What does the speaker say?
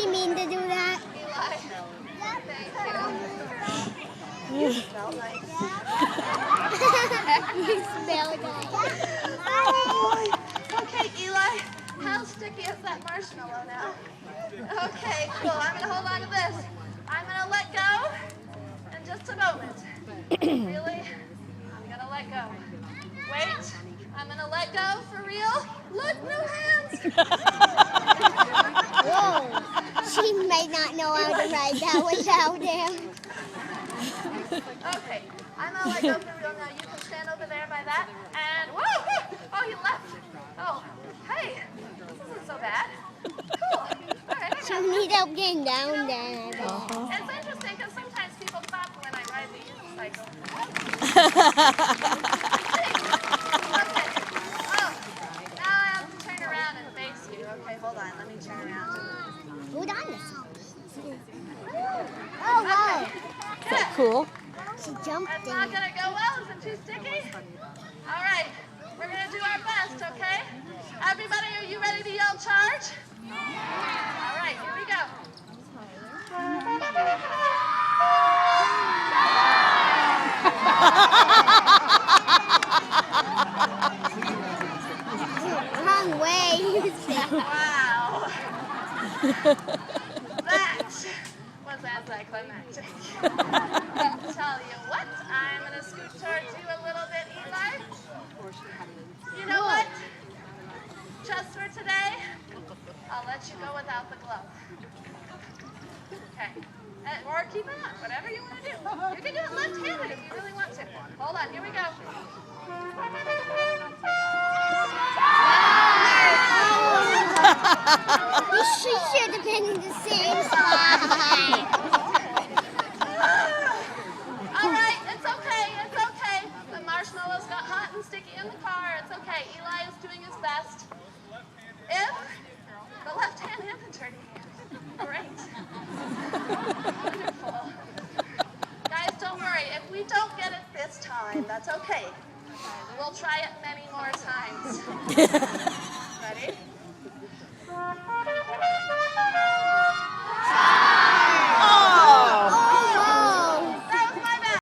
didn't mean to do that. Eli, thank you. You smell nice. You smell nice. Okay, Eli, how sticky is that marshmallow now? Okay, cool. I'm going to hold on to this. I'm going to let go in just a moment. Really? I'm going to let go. Wait. I'm going to let go for real. Look, no hands. Whoa. She might not know how to ride that without him. Okay, I'm going to let go for real now. You can stand over there by that. And whoa! Oh, he left. Oh, hey. This isn't so bad. Cool. All right, I She'll got need help getting down there. It's interesting because sometimes people stop when I ride the unicycle. Okay. Oh, now I have to turn around and face you. Okay, hold on. Let me turn around. Hold on. Oh, Okay. wow. Good. Cool. She jumped That's in. not going to go well. Is it too sticky? All right. We're going to do our best, okay? Everybody, are you ready to yell charge? All right, here we go. Wrong way. Wow. That was anticlimactic. Tell you what, I'm going to scoot towards you a little bit, Eli. You know what? Just for today, I'll let you go without the glove. Okay. Or keep it on, whatever you want to do. You can do it left-handed if you really want to. Hold on, here we go. She should have been in the same spot. All right, it's okay, it's okay. The marshmallows got hot and sticky in the car. It's okay. Eli is doing his best. If the left hand and the dirty hand. Great. Wonderful. Guys, don't worry. If we don't get it this time, that's okay. We'll try it many more times. Ready?